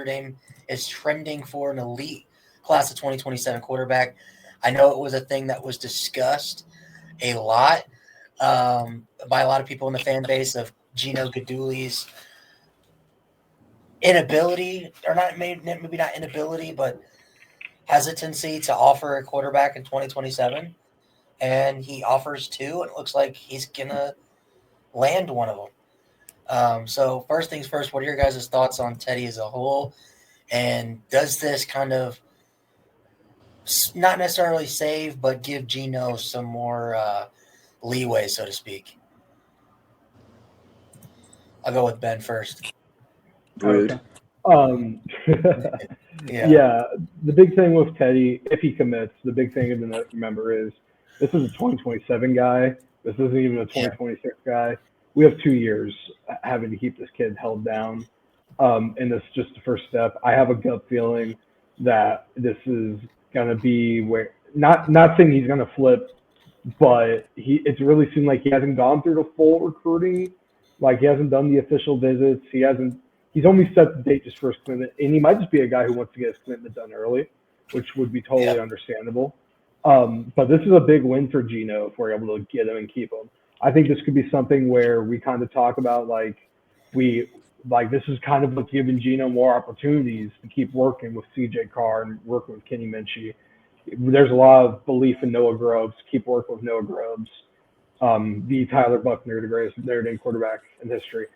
Dame is trending for an elite class of 2027 quarterback. I know it was a thing that was discussed a lot by a lot of people in the fan base of Gino Guidugli's inability, or not maybe not inability, but hesitancy to offer a quarterback in 2027. And he offers two, and it looks like he's going to land one of them. So first things first, what are your guys' thoughts on Teddy as a whole? And does this kind of not necessarily save, but give Gino some more leeway, so to speak? I'll go with Ben first. Rude. Yeah, the big thing with Teddy, if he commits, the big thing to remember is this is a 2027 guy. This isn't even a 2026 guy. We have 2 years having to keep this kid held down. And this is just the first step. I have a gut feeling that this is going to be where, not saying he's going to flip, but it's really seemed like he hasn't gone through the full recruiting. Like, he hasn't done the official visits. He's only set the date just for his commitment, and he might just be a guy who wants to get his commitment done early, which would be totally understandable. But this is a big win for Gino if we're able to get him and keep him. I think this could be something where we kind of talk about this is kind of like giving Gino more opportunities to keep working with CJ Carr and working with Kenny Minchie. There's a lot of belief in Noah Groves. Keep working with Noah Groves. The Tyler Buckner, the greatest Notre Dame quarterback in history.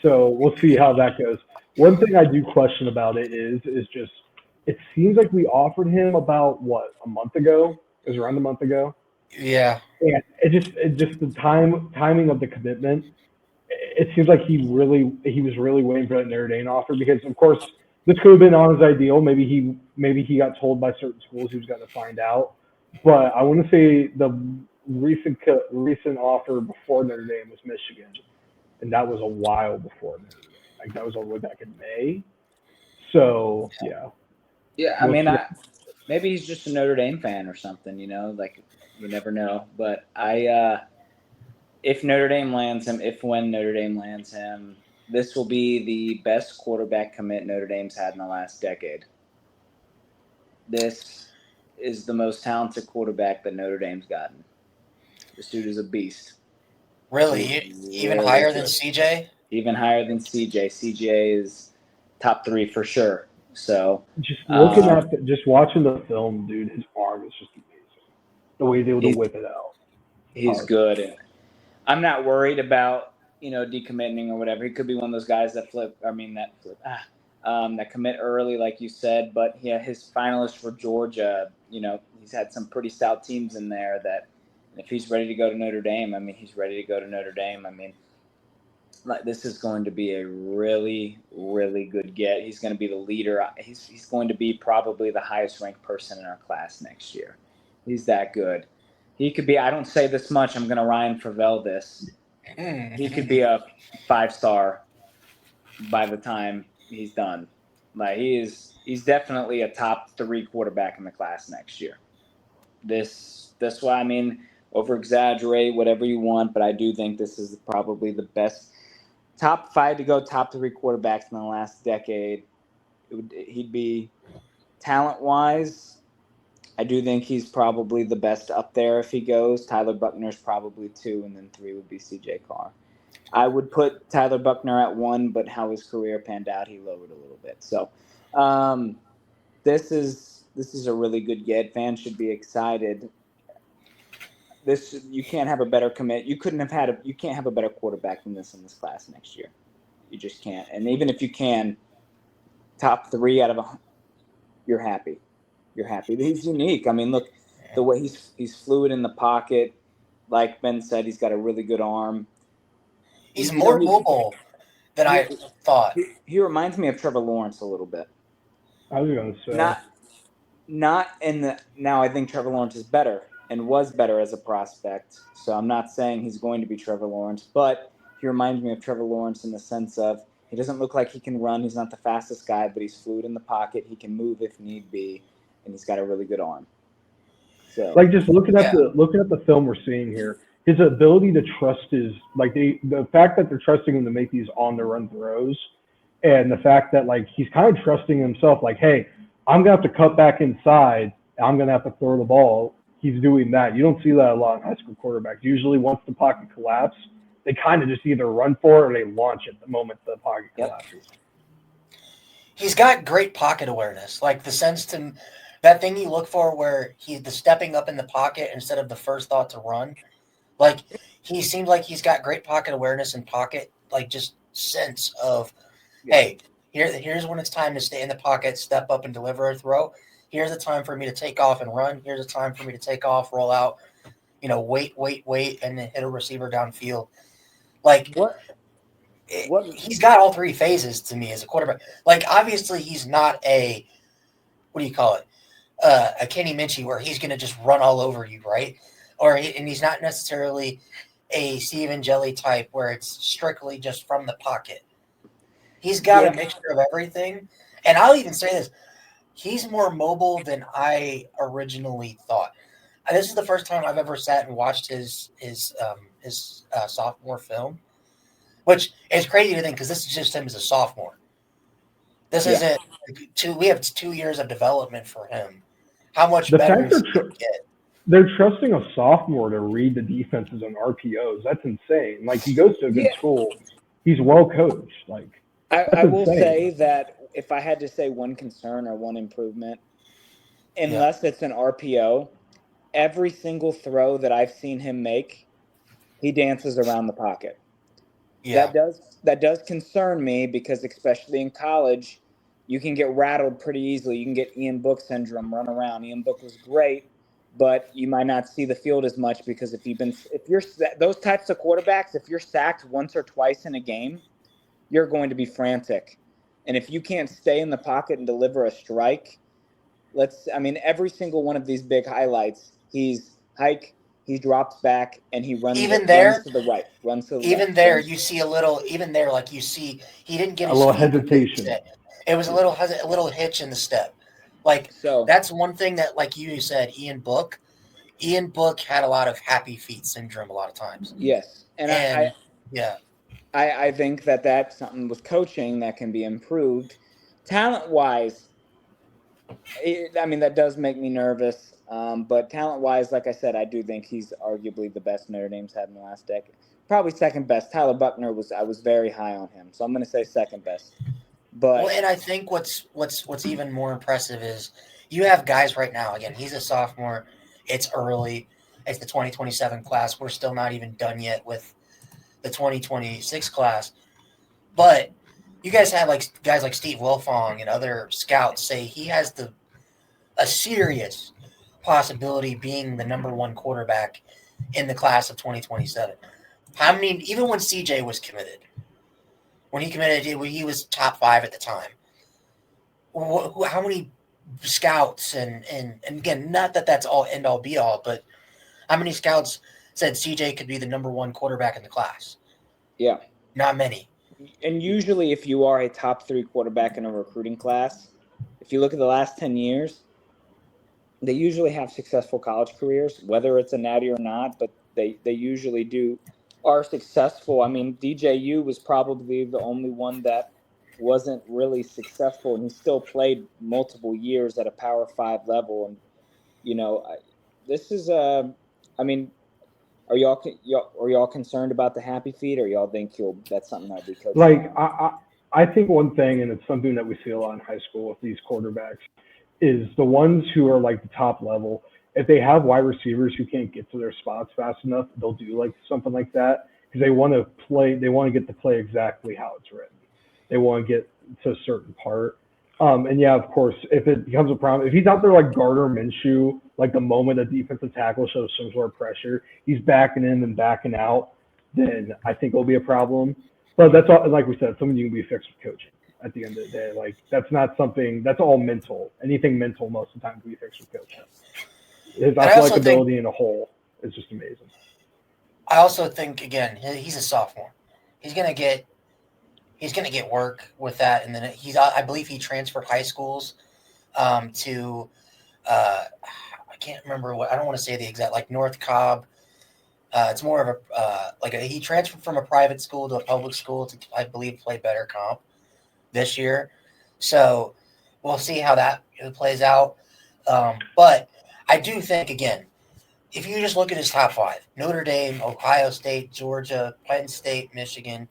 So we'll see how that goes. One thing I do question about it is just it seems like we offered him about a month ago? It was around a month ago. Yeah. And it just the timing of the commitment. It seems like he was really waiting for that Notre Dame offer because, of course, this could have been on his ideal. Maybe he got told by certain schools he was going to find out. But I want to say the recent offer before Notre Dame was Michigan, and that was a while before Notre Dame. Like, that was all the way back in May. So yeah. Yeah, I mean, maybe he's just a Notre Dame fan or something. You never know. But if when Notre Dame lands him, this will be the best quarterback commit Notre Dame's had in the last decade. This is the most talented quarterback that Notre Dame's gotten. This dude is a beast. Really? Even higher than CJ? Even higher than CJ. CJ is top 3 for sure. So just watching the film, dude, his arm is just amazing. The way he's able to whip it out. He's good. And I'm not worried about, decommitting or whatever. He could be one of those guys that that commit early, like you said. But yeah, his finalist for Georgia, he's had some pretty stout teams in there that if he's ready to go to Notre Dame, he's ready to go to Notre Dame. This is going to be a really, really good get. He's going to be the leader. He's going to be probably the highest ranked person in our class next year. He's that good. He could be, I don't say this much, I'm going to Ryan Favell this. He could be a 5-star by the time he's done. He's definitely a top 3 quarterback in the class next year. This why, over-exaggerate, whatever you want, but I do think this is probably the best top 5 to go top 3 quarterbacks in the last decade. He'd be talent-wise. I do think he's probably the best up there if he goes. Tyler Buckner's probably 2, and then 3 would be CJ Carr. I would put Tyler Buckner at 1, but how his career panned out, he lowered a little bit. So this is a really good get. Fans should be excited. You can't have a better commit. You can't have a better quarterback than this in this class next year. You just can't. And even if you can, top 3 out of 100, you're happy. You're happy. He's unique. Look, the way he's fluid in the pocket. Like Ben said, he's got a really good arm. He's more mobile than I thought. He reminds me of Trevor Lawrence a little bit. I was going to say. Not in the – now I think Trevor Lawrence is better and was better as a prospect. So I'm not saying he's going to be Trevor Lawrence, but he reminds me of Trevor Lawrence in the sense of he doesn't look like he can run. He's not the fastest guy, but he's fluid in the pocket. He can move if need be. And he's got a really good arm. So, just looking at the film we're seeing here, his ability to trust the fact that they're trusting him to make these on the run throws, And the fact that like he's kind of trusting himself, like, hey, I'm gonna have to cut back inside. I'm gonna have to throw the ball. He's doing that. You don't see that a lot in high school quarterbacks. Usually, once the pocket collapses, they kind of just either run for it or they launch it the moment the pocket collapses. He's got great pocket awareness, like the sense to that thing you look for where he's the stepping up in the pocket instead of the first thought to run. Like he seems like he's got great pocket awareness and pocket, like just sense of, hey, here's when it's time to stay in the pocket, step up and deliver a throw. Here's the time for me to take off and run. Here's the time for me to take off, roll out, wait, and then hit a receiver downfield. Like What? He's got all three phases to me as a quarterback. Like obviously he's not a, what do you call it? A Kenny Minchie where he's going to just run all over you, right? And he's not necessarily a Steven Jelly type where it's strictly just from the pocket. He's got a mixture of everything. And I'll even say this. He's more mobile than I originally thought. This is the first time I've ever sat and watched his sophomore film, which is crazy to think because this is just him as a sophomore. This isn't we have 2 years of development for him. How much better is he going to get? They're trusting a sophomore to read the defenses on RPOs. That's insane. Like he goes to a good school. He's well coached. Like I will say that if I had to say one concern or one improvement, unless it's an RPO, every single throw that I've seen him make, he dances around the pocket. Yeah. That does concern me because especially in college, you can get rattled pretty easily. You can get Ian Book syndrome, run around. Ian Book was great, but you might not see the field as much because if you're those types of quarterbacks, if you're sacked once or twice in a game, you're going to be frantic. And if you can't stay in the pocket and deliver a strike, every single one of these big highlights, he drops back and he runs to the right. You see a little, you see he didn't get a little hesitation. It was a little hitch in the step. Like, so that's one thing that, like you said, Ian Book had a lot of happy feet syndrome a lot of times. Yes. I think that that's something with coaching that can be improved. Talent-wise, that does make me nervous. But talent-wise, like I said, I do think he's arguably the best Notre Dame's had in the last decade. Probably second best. Tyler Buckner I was very high on him, so I'm going to say second best. But and I think what's even more impressive is you have guys right now. Again, he's a sophomore. It's early. It's the 2027 class. We're still not even done yet with the 2026 class. But you guys have guys like Steve Wilfong and other scouts say he has a serious possibility being the number one quarterback in the class of 2027. How many? Even when CJ was committed, he was top 5 at the time. How many scouts and again, not that that's all end all be all, but how many scouts said CJ could be the number one quarterback in the class? Yeah, not many. And usually, if you are a top 3 quarterback in a recruiting class, if you look at the last 10 years, they usually have successful college careers, whether it's a natty or not, but they usually are successful. DJU was probably the only one that wasn't really successful, and he still played multiple years at a Power 5 level. And, this is are y'all concerned about the happy feet, or y'all think that's something that'll be coached? Like I think one thing, and it's something that we see a lot in high school with these quarterbacks, is the ones who are like the top level. If they have wide receivers who can't get to their spots fast enough, they'll do like something like that because they want to play. They want to get the play exactly how it's written. They want to get to a certain part. And yeah, of course, if it becomes a problem, if he's out there like Gardner Minshew, like the moment a defensive tackle shows some sort of pressure, he's backing in and backing out, then I think it'll be a problem. But that's all, like we said, something you can be fixed with coaching at the end of the day. Like that's not something, that's all mental. Anything mental most of the time can be fixed with coaching. His athletic ability in a whole is just amazing. I also think, again, he's a sophomore. He's gonna get work with that, and then I believe he transferred high schools to I can't remember what, I don't want to say the exact, like North Cobb. It's more of a he transferred from a private school to a public school to, I believe, play better comp this year. So we'll see how that plays out. But I do think, again, if you just look at his top 5, Notre Dame, Ohio State, Georgia, Penn State, Michigan,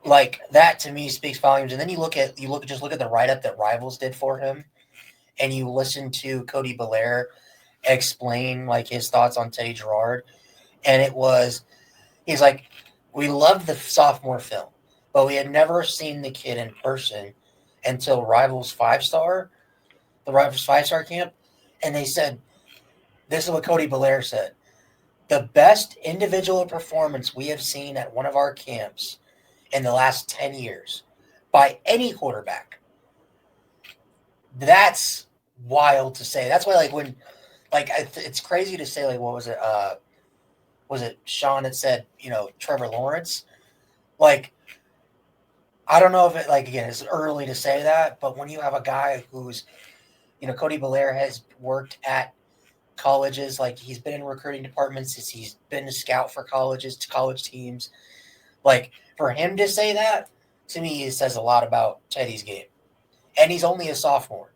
like that to me speaks volumes. And then you look at the write-up that Rivals did for him, and you listen to Cody Belair explain like his thoughts on Teddy Jarrard, and he's like, we loved the sophomore film, but we had never seen the kid in person until the Rivals 5-star camp, and they said, this is what Cody Belair said: the best individual performance we have seen at one of our camps in the last 10 years by any quarterback. That's wild to say. That's why, it's crazy to say, like, what was it? Was it Sean that said, Trevor Lawrence? Like, I don't know if it, again, it's early to say that, but when you have a guy who's, Cody Belair has worked at colleges, like he's been in recruiting departments, he's been a scout for colleges, to college teams. Like, for him to say that, to me, it says a lot about Teddy's game. And he's only a sophomore.